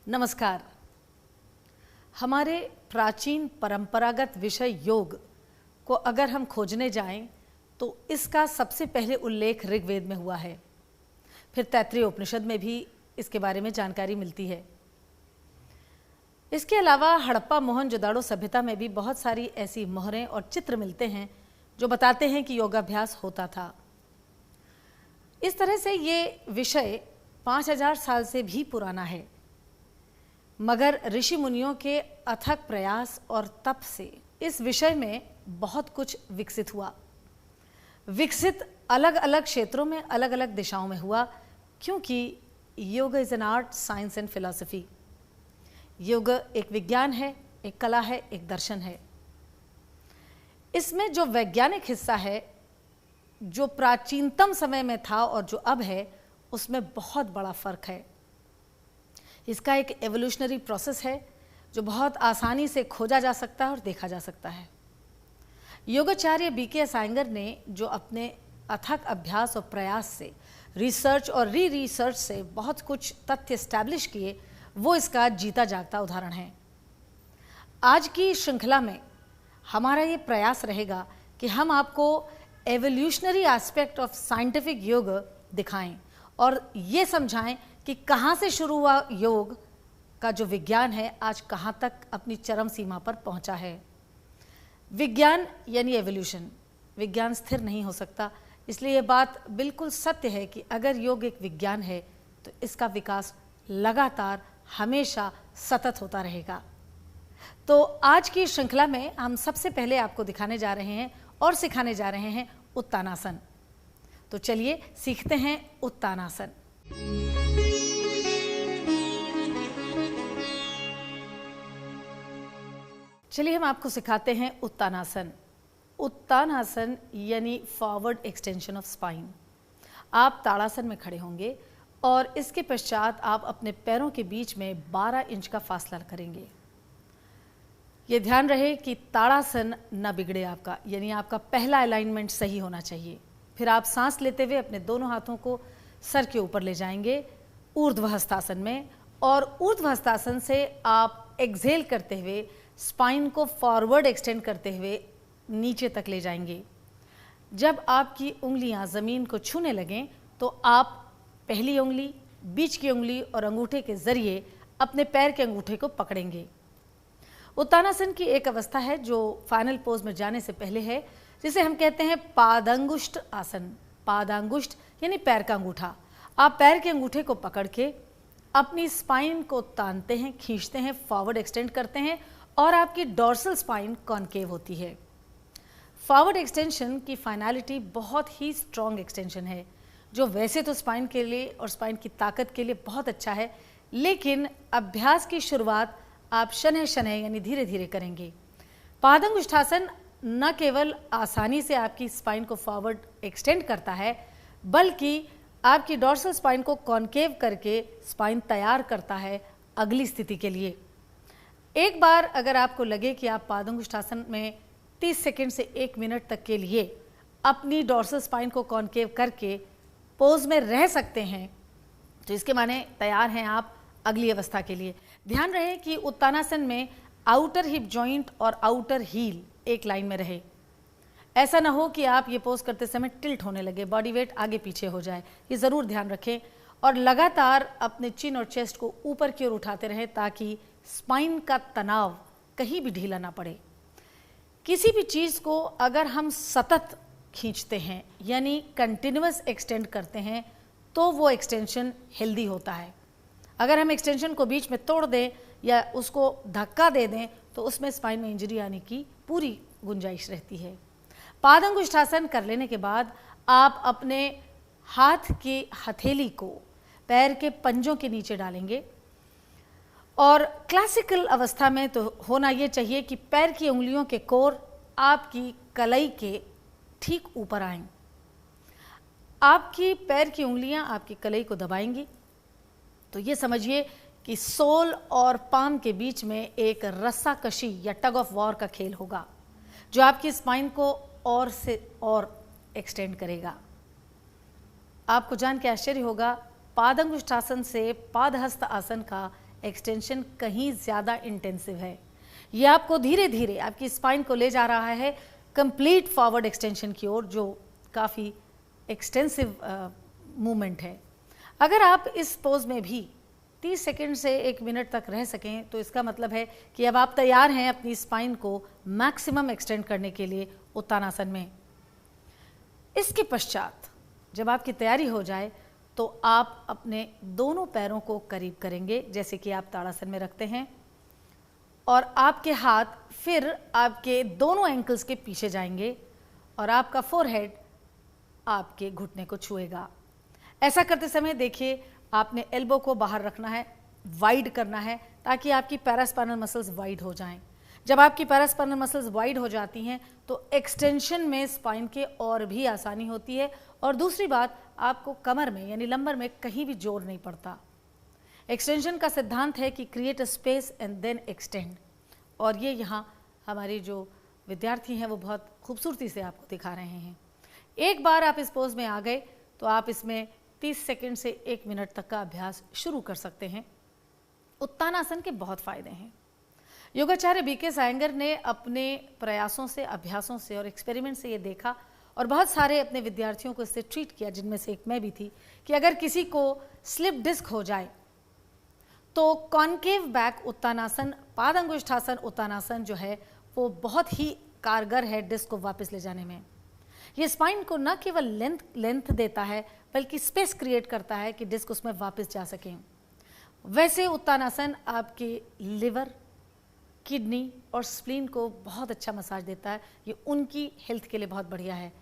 नमस्कार। हमारे प्राचीन परंपरागत विषय योग को अगर हम खोजने जाएं तो इसका सबसे पहले उल्लेख ऋग्वेद में हुआ है। फिर तैत्तिरीय उपनिषद में भी इसके बारे में जानकारी मिलती है। इसके अलावा हड़प्पा मोहनजोदड़ो सभ्यता में भी बहुत सारी ऐसी मोहरें और चित्र मिलते हैं जो बताते हैं कि योगाभ्यास होता था। इस तरह से ये विषय 5000 साल से भी पुराना है, मगर ऋषि मुनियों के अथक प्रयास और तप से इस विषय में बहुत कुछ विकसित हुआ। विकसित अलग अलग क्षेत्रों में अलग अलग दिशाओं में हुआ, क्योंकि योग is an art, science and philosophy. योग एक विज्ञान है, एक कला है, एक दर्शन है। इसमें जो वैज्ञानिक हिस्सा है, जो प्राचीनतम समय में था और जो अब है, उसमें बहुत बड़ा फर्क है। इसका एक एवोल्यूशनरी प्रोसेस है जो बहुत आसानी से खोजा जा सकता है और देखा जा सकता है। योगाचार्य BKS आयंगर ने जो अपने अथक अभ्यास और प्रयास से, रिसर्च और रिसर्च से बहुत कुछ तथ्य एस्टैब्लिश किए, वो इसका जीता जागता उदाहरण है। आज की श्रृंखला में हमारा ये प्रयास रहेगा कि हम आपको एवोल्यूशनरी एस्पेक्ट ऑफ साइंटिफिक योग दिखाएं और ये समझाएं कि कहाँ से शुरू हुआ योग का जो विज्ञान है, आज कहाँ तक अपनी चरम सीमा पर पहुँचा है। विज्ञान यानी एवोल्यूशन, विज्ञान स्थिर नहीं हो सकता, इसलिए ये बात बिल्कुल सत्य है कि अगर योग एक विज्ञान है तो इसका विकास लगातार हमेशा सतत होता रहेगा। तो आज की श्रृंखला में हम सबसे पहले आपको दिखाने जा रहे हैं और सिखाने जा रहे हैं उत्तानासन। तो चलिए सीखते हैं उत्तानासन। चलिए हम आपको सिखाते हैं उत्तानासन। उत्तानासन यानी फॉरवर्ड एक्सटेंशन ऑफ स्पाइन। आप ताड़ासन में खड़े होंगे और इसके पश्चात आप अपने पैरों के बीच में 12 इंच का फासला करेंगे। ये ध्यान रहे कि ताड़ासन न बिगड़े आपका, यानी आपका पहला अलाइनमेंट सही होना चाहिए। फिर आप सांस लेते हुए अपने दोनों हाथों को सर के ऊपर ले जाएंगे ऊर्ध्वहस्तासन में, और ऊर्ध्वहस्तासन से आप एक्सहेल करते हुए स्पाइन को फॉरवर्ड एक्सटेंड करते हुए नीचे तक ले जाएंगे। जब आपकी उंगलियां ज़मीन को छूने लगें तो आप पहली उंगली, बीच की उंगली और अंगूठे के जरिए अपने पैर के अंगूठे को पकड़ेंगे। उत्तानासन की एक अवस्था है जो फाइनल पोज में जाने से पहले है, जिसे हम कहते हैं पादांगुष्ठ आसन। पादांगुष्ठ यानी पैर का अंगूठा। आप पैर के अंगूठे को पकड़ के अपनी स्पाइन को तानते हैं, खींचते हैं, फॉरवर्ड एक्सटेंड करते हैं और आपकी डॉर्सल स्पाइन कॉनकेव होती है। फॉरवर्ड एक्सटेंशन की फाइनलिटी बहुत ही स्ट्रॉन्ग एक्सटेंशन है, जो वैसे तो स्पाइन के लिए और स्पाइन की ताकत के लिए बहुत अच्छा है, लेकिन अभ्यास की शुरुआत आप शनैः शनैः यानी धीरे धीरे करेंगे। पादांगुष्ठासन न केवल आसानी से आपकी स्पाइन को फॉरवर्ड एक्सटेंड करता है, बल्कि आपकी डॉर्सल स्पाइन को कॉनकेव करके स्पाइन तैयार करता है अगली स्थिति के लिए। एक बार अगर आपको लगे कि आप पादांगुष्ठासन में 30 सेकंड से 1 मिनट तक के लिए अपनी डॉर्सल स्पाइन को कॉनकेव करके पोज में रह सकते हैं, तो इसके माने तैयार हैं आप अगली अवस्था के लिए। ध्यान रहे कि उत्तानासन में आउटर हिप जॉइंट और आउटर हील एक लाइन में रहे। ऐसा ना हो कि आप ये पोज करते समय टिल्ट होने लगे, बॉडी वेट आगे पीछे हो जाए, ये ज़रूर ध्यान रखें। और लगातार अपने चिन और चेस्ट को ऊपर की ओर उठाते रहें ताकि स्पाइन का तनाव कहीं भी ढीला ना पड़े। किसी भी चीज़ को अगर हम सतत खींचते हैं यानी कंटिन्यूअस एक्सटेंड करते हैं तो वो एक्सटेंशन हेल्दी होता है। अगर हम एक्सटेंशन को बीच में तोड़ दें या उसको धक्का दे दें तो उसमें स्पाइन में इंजरी आने की पूरी गुंजाइश रहती है। पादंगुष्ठासन कर लेने के बाद आप अपने हाथ की हथेली को पैर के पंजों के नीचे डालेंगे और क्लासिकल अवस्था में तो होना ये चाहिए कि पैर की उंगलियों के कोर आपकी कलाई के ठीक ऊपर आएं। आपकी पैर की उंगलियां आपकी कलाई को दबाएंगी तो ये समझिए कि सोल और पाम के बीच में एक रस्साकशी या टग ऑफ वॉर का खेल होगा जो आपकी स्पाइन को और से और एक्सटेंड करेगा। आपको जान के आश्चर्य होगा, पादंगुष्ठासन से पादहस्त आसन का एक्सटेंशन कहीं ज़्यादा इंटेंसिव है। ये आपको धीरे धीरे आपकी स्पाइन को ले जा रहा है कंप्लीट फॉरवर्ड एक्सटेंशन की ओर, जो काफ़ी एक्सटेंसिव मूवमेंट है। अगर आप इस पोज में भी 30 सेकंड से 1 मिनट तक रह सकें तो इसका मतलब है कि अब आप तैयार हैं अपनी स्पाइन को मैक्सिमम एक्सटेंड करने के लिए उत्तानासन में। इसके पश्चात जब आपकी तैयारी हो जाए तो आप अपने दोनों पैरों को करीब करेंगे जैसे कि आप ताड़ासन में रखते हैं और आपके हाथ फिर आपके दोनों एंकल्स के पीछे जाएंगे और आपका फोरहेड आपके घुटने को छुएगा। ऐसा करते समय देखिए आपने एल्बो को बाहर रखना है, वाइड करना है ताकि आपकी पैरास्पाइनल मसल्स वाइड हो जाएं। जब आपकी पैरास्पाइनल मसल्स वाइड हो जाती हैं तो एक्सटेंशन में स्पाइन के और भी आसानी होती है और दूसरी बात आपको कमर में यानी लंबर में कहीं भी जोर नहीं पड़ता। एक्सटेंशन का सिद्धांत है कि create a space and then extend, और ये यहाँ हमारे जो विद्यार्थी हैं वो बहुत खूबसूरती से आपको दिखा रहे हैं। एक बार आप इस पोज में आ गए तो आप इसमें 30 सेकंड से 1 मिनट तक का अभ्यास शुरू कर सकते हैं। उत्तानासन के बहुत फायदे हैं। योगाचार्य बीके सायंगर ने अपने प्रयासों से, अभ्यासों से और एक्सपेरिमेंट से ये देखा और बहुत सारे अपने विद्यार्थियों को इससे ट्रीट किया, जिनमें से एक मैं भी थी, कि अगर किसी को स्लिप डिस्क हो जाए तो कॉन्केव बैक उत्तानासन, पादंगुष्ठासन उत्तानासन जो है वो बहुत ही कारगर है डिस्क को वापस ले जाने में। ये स्पाइन को न केवल लेंथ देता है बल्कि स्पेस क्रिएट करता है कि डिस्क उसमें वापस जा सकें। वैसे उत्तानासन आपके लिवर, किडनी और स्प्लीन को बहुत अच्छा मसाज देता है। ये उनकी हेल्थ के लिए बहुत बढ़िया है,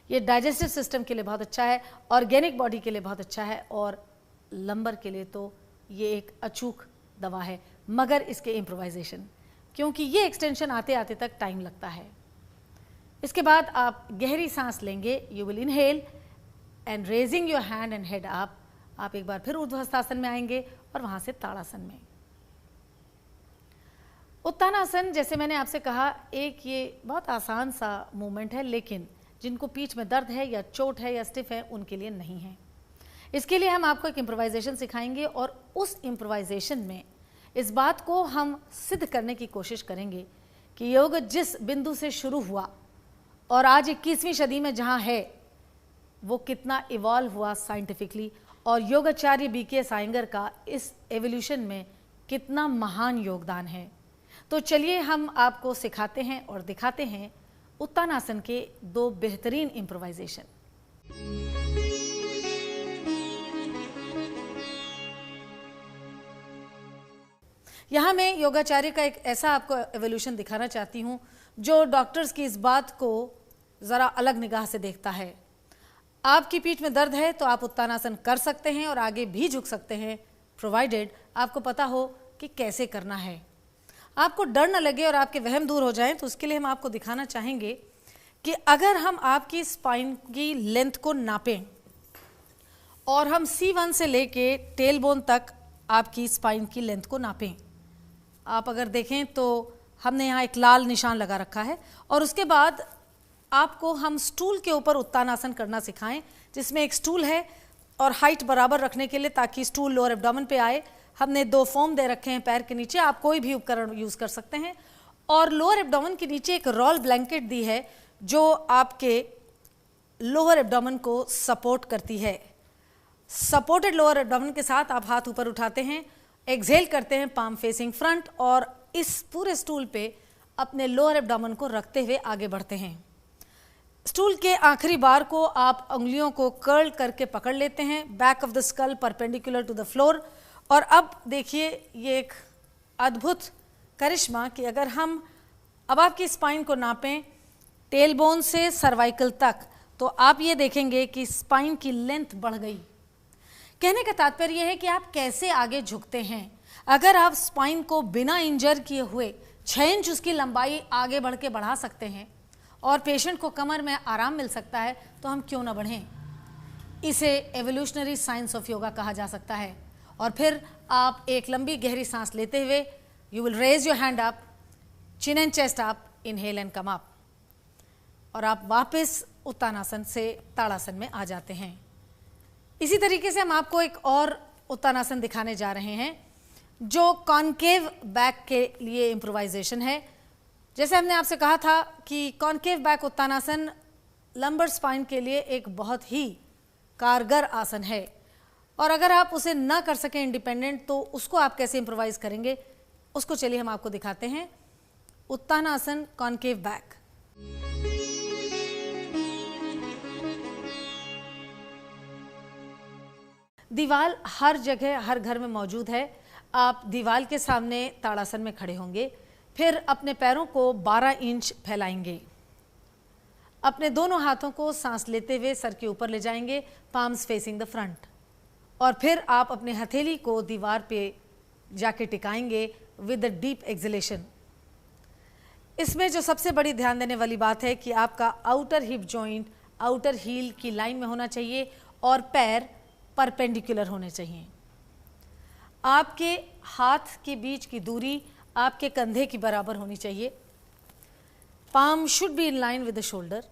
ये डाइजेस्टिव सिस्टम के लिए बहुत अच्छा है, ऑर्गेनिक बॉडी के लिए बहुत अच्छा है और लंबर के लिए तो ये एक अचूक दवा है, मगर इसके इम्प्रोवाइजेशन, क्योंकि ये एक्सटेंशन आते आते तक टाइम लगता है। इसके बाद आप गहरी सांस लेंगे, you will inhale and raising your hand and head up, आप एक बार फिर ऊर्ध्वस्थासन में आएंगे और वहां से ताड़ासन में। उत्तानासन, जैसे मैंने आपसे कहा, एक ये बहुत आसान सा मूवमेंट है, लेकिन जिनको पीठ में दर्द है या चोट है या स्टिफ है उनके लिए नहीं है। इसके लिए हम आपको एक इम्प्रोवाइजेशन सिखाएंगे और उस इम्प्रोवाइजेशन में इस बात को हम सिद्ध करने की कोशिश करेंगे कि योग जिस बिंदु से शुरू हुआ और आज 21वीं सदी में जहाँ है वो कितना इवॉल्व हुआ साइंटिफिकली, और योगाचार्य बीके सायंगर का इस एवोल्यूशन में कितना महान योगदान है। तो चलिए हम आपको सिखाते हैं और दिखाते हैं उत्तानासन के 2 बेहतरीन इम्प्रोवाइजेशन। यहाँ मैं योगाचार्य का एक ऐसा आपको एवोल्यूशन दिखाना चाहती हूँ जो डॉक्टर्स की इस बात को ज़रा अलग निगाह से देखता है। आपकी पीठ में दर्द है तो आप उत्तानासन कर सकते हैं और आगे भी झुक सकते हैं, प्रोवाइडेड आपको पता हो कि कैसे करना है। आपको डर न लगे और आपके वहम दूर हो जाएं, तो उसके लिए हम आपको दिखाना चाहेंगे कि अगर हम आपकी स्पाइन की लेंथ को नापें और हम C1 से लेके टेल बोन तक आपकी स्पाइन की लेंथ को नापें, आप अगर देखें तो हमने यहाँ एक लाल निशान लगा रखा है और उसके बाद आपको हम स्टूल के ऊपर उत्तानासन करना सिखाएं, जिसमें एक स्टूल है और हाइट बराबर रखने के लिए, ताकि स्टूल लोअर एब्डोमेन पे आए, हमने 2 फोम दे रखे हैं पैर के नीचे, आप कोई भी उपकरण यूज़ कर सकते हैं। और लोअर एब्डोमेन के नीचे एक रोल ब्लैंकेट दी है जो आपके लोअर एब्डोमेन को सपोर्ट करती है। सपोर्टेड लोअर एब्डोमेन के साथ आप हाथ ऊपर उठाते हैं, एक्सहेल करते हैं, पाम फेसिंग फ्रंट, और इस पूरे स्टूल पे अपने लोअर एब्डोमेन को रखते हुए आगे बढ़ते हैं। स्टूल के आखिरी बार को आप उंगलियों को कर्ल करके पकड़ लेते हैं, back of the skull perpendicular to the floor. और अब देखिए ये एक अद्भुत करिश्मा कि अगर हम अब आपकी स्पाइन को नापें टेल बोन से सर्वाइकल तक, तो आप ये देखेंगे कि स्पाइन की लेंथ बढ़ गई। कहने का तात्पर्य यह है कि आप कैसे आगे झुकते हैं। अगर आप स्पाइन को बिना इंजर किए हुए 6 इंच उसकी लंबाई आगे बढ़ के बढ़ा सकते हैं और पेशेंट को कमर में आराम मिल सकता है, तो हम क्यों ना बढ़ें। इसे एवोल्यूशनरी साइंस ऑफ योगा कहा जा सकता है। और फिर आप एक लंबी गहरी सांस लेते हुए you will raise your hand up, chin and chest up, inhale and come up, और आप वापस उत्तानासन से ताड़ासन में आ जाते हैं। इसी तरीके से हम आपको एक और उत्तानासन दिखाने जा रहे हैं जो कॉनकेव बैक के लिए इम्प्रोवाइजेशन है। जैसे हमने आपसे कहा था कि concave back Uttanasana lumbar spine के लिए एक बहुत ही कारगर आसन है, और अगर आप उसे ना कर सकें इंडिपेंडेंट, तो उसको आप कैसे इम्प्रोवाइज करेंगे, उसको चलिए हम आपको दिखाते हैं। Uttanasana concave back. दीवार हर जगह हर घर में मौजूद है। आप दीवार के सामने ताड़ासन में खड़े होंगे, फिर अपने पैरों को 12 इंच फैलाएंगे, अपने दोनों हाथों को सांस लेते हुए सर के ऊपर ले जाएंगे, पाम्स फेसिंग द फ्रंट, और फिर आप अपने हथेली को दीवार पे जाके टिकाएंगे विद द डीप एक्सलेशन। इसमें जो सबसे बड़ी ध्यान देने वाली बात है कि आपका outer hip joint outer heel की लाइन में होना चाहिए और पैर परपेंडिकुलर होने चाहिए। आपके हाथ के बीच की दूरी आपके कंधे की बराबर होनी चाहिए। Palm should be in line with the shoulder,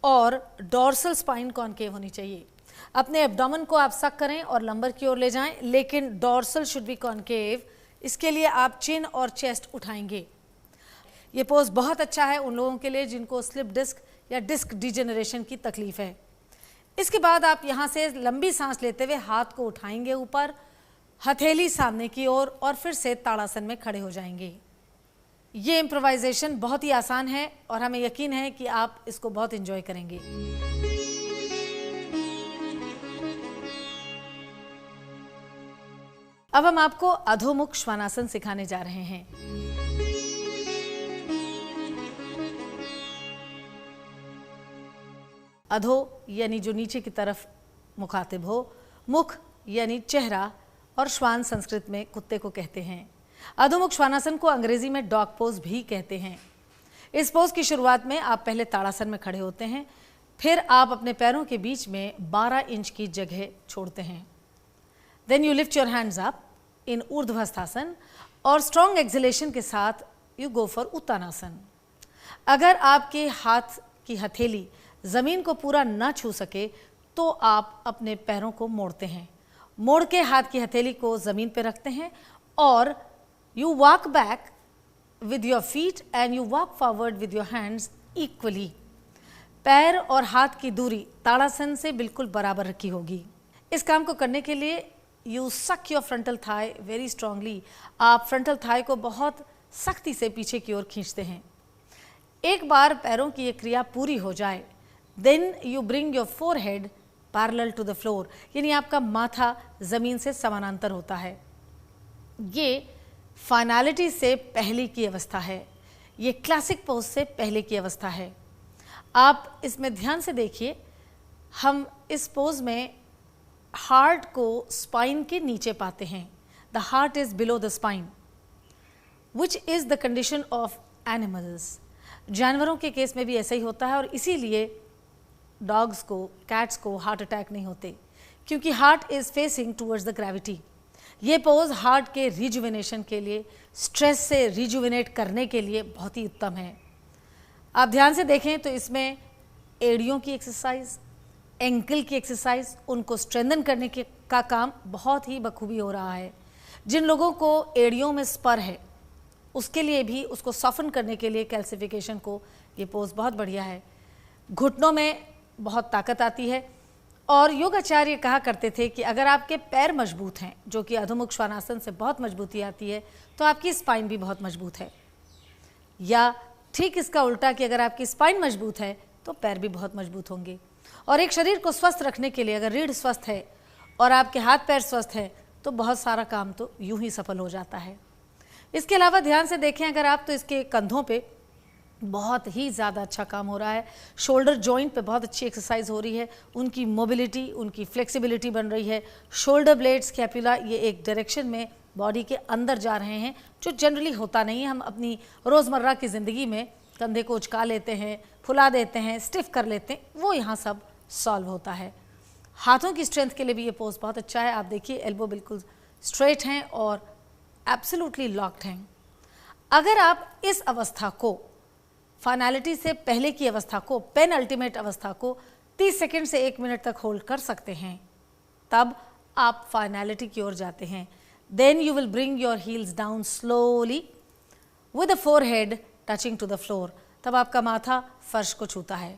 और डोर्सल स्पाइन कॉनकेव होनी चाहिए। अपने एब्डोमेन को आप सक करें और लंबर की ओर ले जाएं, लेकिन डोर्सल शुड बी कॉनकेव। इसके लिए आप चिन और चेस्ट उठाएंगे। ये पोज बहुत अच्छा है उन लोगों के लिए जिनको स्लिप डिस्क या डिस्क डिजेनरेशन की तकलीफ है। इसके बाद आप यहाँ से लंबी सांस लेते हुए हाथ को उठाएंगे ऊपर, हथेली सामने की ओर, और फिर से ताड़ासन में खड़े हो जाएंगे। ये इम्प्रोवाइजेशन बहुत ही आसान है और हमें यकीन है कि आप इसको बहुत एंजॉय करेंगे। अब हम आपको अधोमुख श्वानासन सिखाने जा रहे हैं। अधो यानी जो नीचे की तरफ मुखातिब हो, मुख यानी चेहरा, और श्वान संस्कृत में कुत्ते को कहते हैं। अधोमुख श्वानासन को अंग्रेजी में डॉग पोज भी कहते हैं। इस पोज की शुरुआत में आप पहले ताड़ासन में खड़े होते हैं, फिर आप अपने पैरों के बीच में 12 इंच की जगह छोड़ते हैं। Then you lift your hands up in Urdhvasthasan, और स्ट्रॉन्ग एक्सलेशन के साथ यू गो फॉर उत्तानासन। अगर आपके हाथ की हथेली जमीन को पूरा ना छू सके तो आप अपने पैरों को मोड़ते हैं। मोड़ के हाथ की हथेली को जमीन पे रखते हैं और you walk back with your feet and you walk forward with your hands equally. पैर और हाथ की दूरी ताड़ासन से बिल्कुल बराबर रखी होगी। इस काम को करने के लिए you suck your frontal thigh very strongly. आप फ्रंटल थाई को बहुत सख्ती से पीछे की ओर खींचते हैं। एक बार पैरों की ये क्रिया पूरी हो जाए, then you bring your forehead parallel to the floor, यानी आपका माथा जमीन से समानांतर होता है। ये फाइनलिटी से पहले की अवस्था है, ये क्लासिक पोज से पहले की अवस्था है। आप इसमें ध्यान से देखिए, हम इस पोज में हार्ट को स्पाइन के नीचे पाते हैं। The heart is below the spine which is the condition of animals. जानवरों के केस में भी ऐसा ही होता है और इसीलिए डॉग्स को, कैट्स को हार्ट अटैक नहीं होते, क्योंकि heart is facing towards the gravity. ये पोज हार्ट के रिजुविनेशन के लिए, स्ट्रेस से रिजुविनेट करने के लिए बहुत ही उत्तम है। आप ध्यान से देखें तो इसमें एड़ियों की एक्सरसाइज, एंकल की एक्सरसाइज, उनको स्ट्रेंथन करने का काम बहुत ही बखूबी हो रहा है। जिन लोगों को एड़ियों में स्पर है उसके लिए भी, उसको सॉफ्टन करने के लिए कैल्सिफिकेशन को ये पोज बहुत बढ़िया है। घुटनों में बहुत ताकत आती है और योगाचार्य कहा करते थे कि अगर आपके पैर मजबूत हैं, जो कि अधोमुख श्वानासन से बहुत मजबूती आती है, तो आपकी स्पाइन भी बहुत मजबूत है। या ठीक इसका उल्टा कि अगर आपकी स्पाइन मजबूत है तो पैर भी बहुत मजबूत होंगे। और एक शरीर को स्वस्थ रखने के लिए अगर रीढ़ स्वस्थ है और आपके हाथ पैर स्वस्थ है तो बहुत सारा काम तो यूं ही सफल हो जाता है। इसके अलावा ध्यान से देखें अगर आप, तो इसके कंधों पे बहुत ही ज़्यादा अच्छा काम हो रहा है। शोल्डर जॉइंट पे बहुत अच्छी एक्सरसाइज हो रही है, उनकी मोबिलिटी, उनकी फ्लेक्सिबिलिटी बन रही है। शोल्डर ब्लेड्स, कैपुला, ये एक डायरेक्शन में बॉडी के अंदर जा रहे हैं, जो जनरली होता नहीं है। हम अपनी रोज़मर्रा की ज़िंदगी में कंधे को उचका लेते हैं, फुला देते हैं, स्टिफ कर लेते हैं, वो यहाँ सब सॉल्व होता है। हाथों की स्ट्रेंथ के लिए भी ये पोज बहुत अच्छा है। आप देखिए एल्बो बिल्कुल स्ट्रेट हैं और एब्सोल्युटली लॉक्ड हैं। अगर आप इस अवस्था को, फाइनलिटी से पहले की अवस्था को, पेन अल्टीमेट अवस्था को 30 सेकंड से 1 मिनट तक होल्ड कर सकते हैं, तब आप फाइनलिटी की ओर जाते हैं। Then you will bring your heels down slowly with the forehead touching to the floor. तब आपका माथा फर्श को छूता है।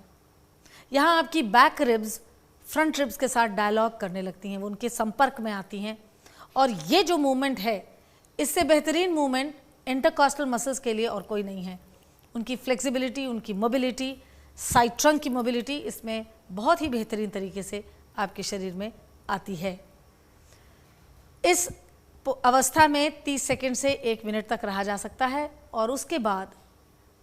यहाँ आपकी बैक रिब्स फ्रंट रिब्स के साथ डायलॉग करने लगती हैं, वो उनके संपर्क में आती हैं। और ये जो मूवमेंट है, इससे बेहतरीन मूवमेंट इंटरकॉस्टल मसल्स के लिए और कोई नहीं है। उनकी फ्लेक्सिबिलिटी, उनकी मोबिलिटी, साइड ट्रंक की मोबिलिटी इसमें बहुत ही बेहतरीन तरीके से आपके शरीर में आती है। इस अवस्था में 30 सेकंड से 1 मिनट तक रहा जा सकता है और उसके बाद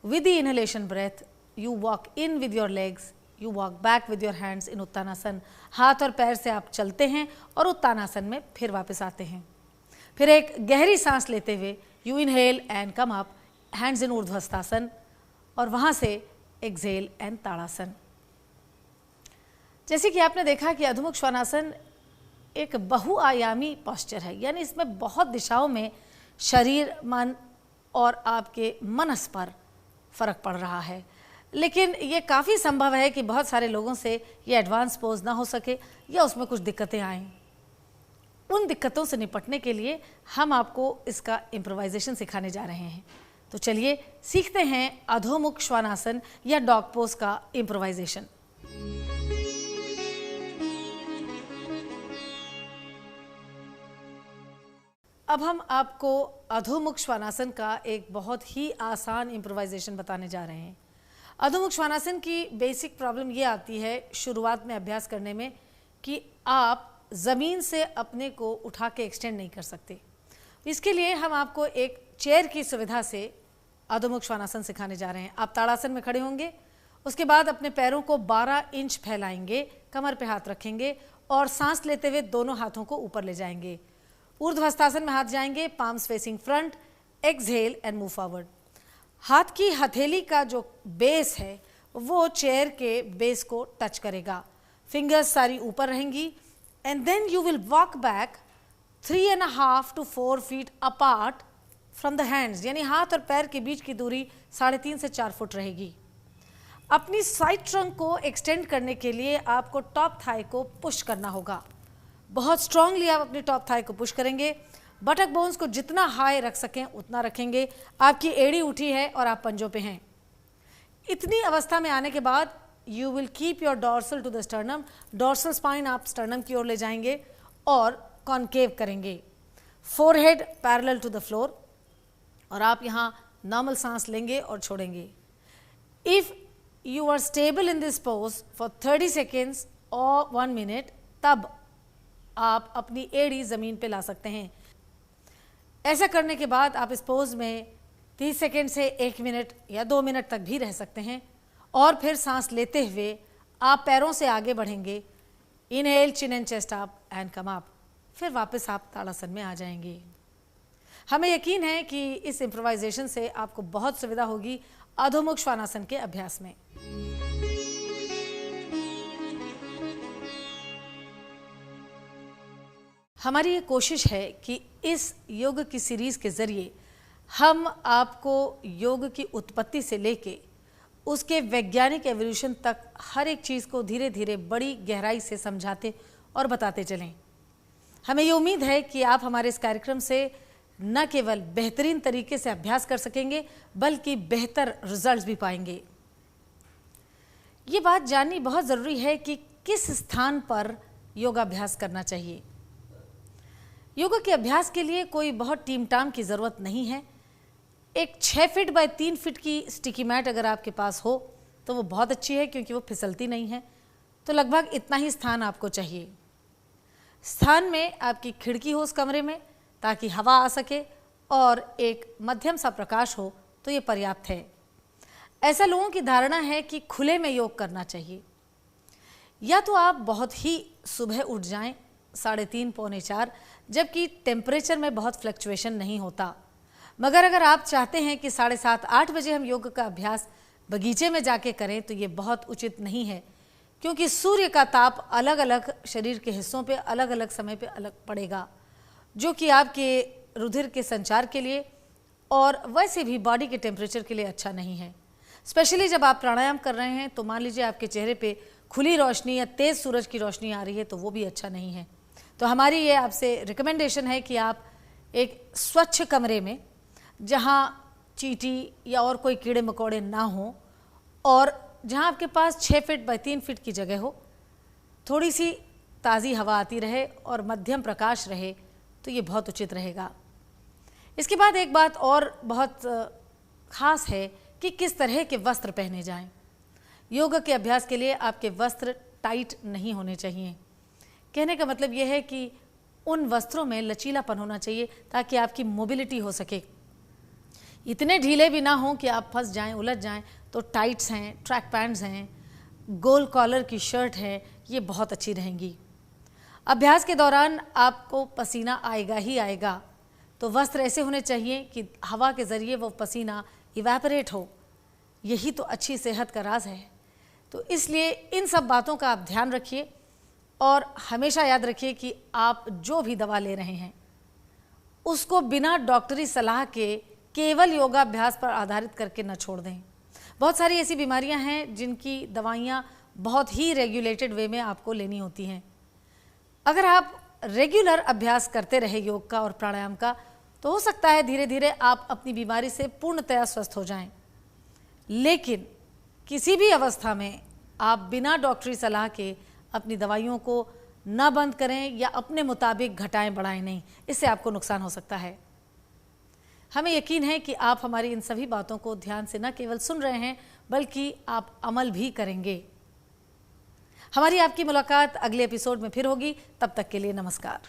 with the inhalation breath you walk in with your legs, you walk back with your hands in Uttanasana. हाथ और पैर से आप चलते हैं और उत्तानासन में फिर वापस आते हैं। फिर एक गहरी सांस लेते हुए you inhale and come up, hands in Urdhvasthasan, और वहाँ से एक्सहेल एंड ताड़ासन। जैसे कि आपने देखा कि अधोमुख श्वानासन एक बहुआयामी पोस्चर है, यानी इसमें बहुत दिशाओं में शरीर, मन और आपके मनस पर फर्क पड़ रहा है। लेकिन ये काफ़ी संभव है कि बहुत सारे लोगों से ये एडवांस पोज ना हो सके या उसमें कुछ दिक्कतें आएँ। उन दिक्कतों से निपटने के लिए हम आपको इसका इम्प्रोवाइजेशन सिखाने जा रहे हैं। तो चलिए सीखते हैं अधोमुख श्वानासन या डॉग पोज का इम्प्रोवाइजेशन। अब हम आपको अधोमुख श्वानासन का एक बहुत ही आसान इम्प्रोवाइजेशन बताने जा रहे हैं। अधोमुख श्वानासन की बेसिक प्रॉब्लम ये आती है शुरुआत में अभ्यास करने में कि आप ज़मीन से अपने को उठा के एक्सटेंड नहीं कर सकते। इसके लिए हम आपको एक चेयर की सुविधा से अधोमुख श्वानासन सिखाने जा रहे हैं। आप ताड़ासन में खड़े होंगे, उसके बाद अपने पैरों को 12 इंच फैलाएंगे, कमर पे हाथ रखेंगे और सांस लेते हुए दोनों हाथों को ऊपर ले जाएंगे। ऊर्ध्वस्थासन में हाथ जाएंगे, palms facing front, exhale and move forward. हाथ की हथेली का जो बेस है वो चेयर के बेस को टच करेगा, फिंगर्स सारी ऊपर रहेंगी and then you will walk back 3.5 to 4 feet apart from the hands, यानी हाथ और पैर के बीच की दूरी 3.5 से 4 फुट रहेगी। अपनी साइड ट्रंक को एक्सटेंड करने के लिए आपको टॉप थाई को पुश करना होगा। बहुत स्ट्रांगली आप अपनी टॉप थाई को पुश करेंगे। बटक बोन्स को जितना हाई रख सकें उतना रखेंगे। आपकी एड़ी उठी है और आप पंजों पे हैं। इतनी अवस्था में आने के बाद you will keep your dorsal to the sternum. Dorsal spine आप स्टर्नम की ओर ले जाएंगे और कॉन्केव करेंगे। Forehead parallel to the floor और आप यहाँ नॉर्मल सांस लेंगे और छोड़ेंगे। If you are stable in this pose for 30 seconds और 1 minute, तब आप अपनी एड़ी ज़मीन पे ला सकते हैं। ऐसा करने के बाद आप इस पोज में 30 सेकेंड से 1 मिनट या 2 मिनट तक भी रह सकते हैं और फिर सांस लेते हुए आप पैरों से आगे बढ़ेंगे। Inhale, chin and chest up and come up. फिर वापस आप ताड़ासन में आ जाएंगे। हमें यकीन है कि इस इम्प्रोवाइजेशन से आपको बहुत सुविधा होगी अधोमुख श्वानासन के अभ्यास में। हमारी ये कोशिश है कि इस योग की सीरीज़ के ज़रिए हम आपको योग की उत्पत्ति से लेके उसके वैज्ञानिक एवोल्यूशन तक हर एक चीज़ को धीरे धीरे बड़ी गहराई से समझाते और बताते चलें। हमें ये उम्मीद है कि आप हमारे इस कार्यक्रम से न केवल बेहतरीन तरीके से अभ्यास कर सकेंगे बल्कि बेहतर रिजल्ट्स भी पाएंगे। ये बात जाननी बहुत ज़रूरी है कि किस स्थान पर योगाभ्यास करना चाहिए। योगा के अभ्यास के लिए कोई बहुत टीम टाम की ज़रूरत नहीं है। एक 6 फीट बाय 3 फीट की स्टिकी मैट अगर आपके पास हो तो वो बहुत अच्छी है, क्योंकि वो फिसलती नहीं है। तो लगभग इतना ही स्थान आपको चाहिए। स्थान में आपकी खिड़की हो उस कमरे में, ताकि हवा आ सके, और एक मध्यम सा प्रकाश हो तो ये पर्याप्त है। ऐसा लोगों की धारणा है कि खुले में योग करना चाहिए। या तो आप बहुत ही सुबह उठ जाएं 3:30 पौने 4, जबकि टेम्परेचर में बहुत फ्लक्चुएशन नहीं होता। मगर अगर आप चाहते हैं कि 7:30 8 बजे हम योग का अभ्यास बगीचे में जाके करें तो ये बहुत उचित नहीं है, क्योंकि सूर्य का ताप अलग अलग शरीर के हिस्सों पे अलग अलग समय पे अलग पड़ेगा, जो कि आपके रुधिर के संचार के लिए और वैसे भी बॉडी के टेम्परेचर के लिए अच्छा नहीं है। स्पेशली जब आप प्राणायाम कर रहे हैं तो मान लीजिए आपके चेहरे पे खुली रोशनी या तेज़ सूरज की रोशनी आ रही है तो वो भी अच्छा नहीं है। तो हमारी ये आपसे रिकमेंडेशन है कि आप एक स्वच्छ कमरे में, जहाँ चींटी या और कोई कीड़े मकोड़े ना हों और जहाँ आपके पास 6 फीट बाय 3 फीट की जगह हो, थोड़ी सी ताज़ी हवा आती रहे और मध्यम प्रकाश रहे, तो ये बहुत उचित रहेगा। इसके बाद एक बात और बहुत ख़ास है कि किस तरह के वस्त्र पहने जाएं। योग के अभ्यास के लिए आपके वस्त्र टाइट नहीं होने चाहिए। कहने का मतलब यह है कि उन वस्त्रों में लचीलापन होना चाहिए ताकि आपकी मोबिलिटी हो सके। इतने ढीले भी ना हों कि आप फंस जाएं, उलझ जाएं। तो टाइट्स हैं, ट्रैक पैंट्स हैं, गोल कॉलर की शर्ट है, ये बहुत अच्छी रहेंगी। अभ्यास के दौरान आपको पसीना आएगा ही आएगा, तो वस्त्र ऐसे होने चाहिए कि हवा के ज़रिए वो पसीना इवेपोरेट हो। यही तो अच्छी सेहत का राज है। तो इसलिए इन सब बातों का आप ध्यान रखिए और हमेशा याद रखिए कि आप जो भी दवा ले रहे हैं उसको बिना डॉक्टरी सलाह के केवल योगाभ्यास पर आधारित करके न छोड़ दें। बहुत सारी ऐसी बीमारियां हैं जिनकी दवाइयां बहुत ही रेगुलेटेड वे में आपको लेनी होती हैं। अगर आप रेगुलर अभ्यास करते रहे योग का और प्राणायाम का, तो हो सकता है धीरे धीरे आप अपनी बीमारी से पूर्णतया स्वस्थ हो जाएं। लेकिन किसी भी अवस्था में आप बिना डॉक्टरी सलाह के अपनी दवाइयों को न बंद करें या अपने मुताबिक घटाएं बढ़ाएं नहीं, इससे आपको नुकसान हो सकता है। हमें यकीन है कि आप हमारी इन सभी बातों को ध्यान से न केवल सुन रहे हैं बल्कि आप अमल भी करेंगे। हमारी आपकी मुलाकात अगले एपिसोड में फिर होगी। तब तक के लिए नमस्कार।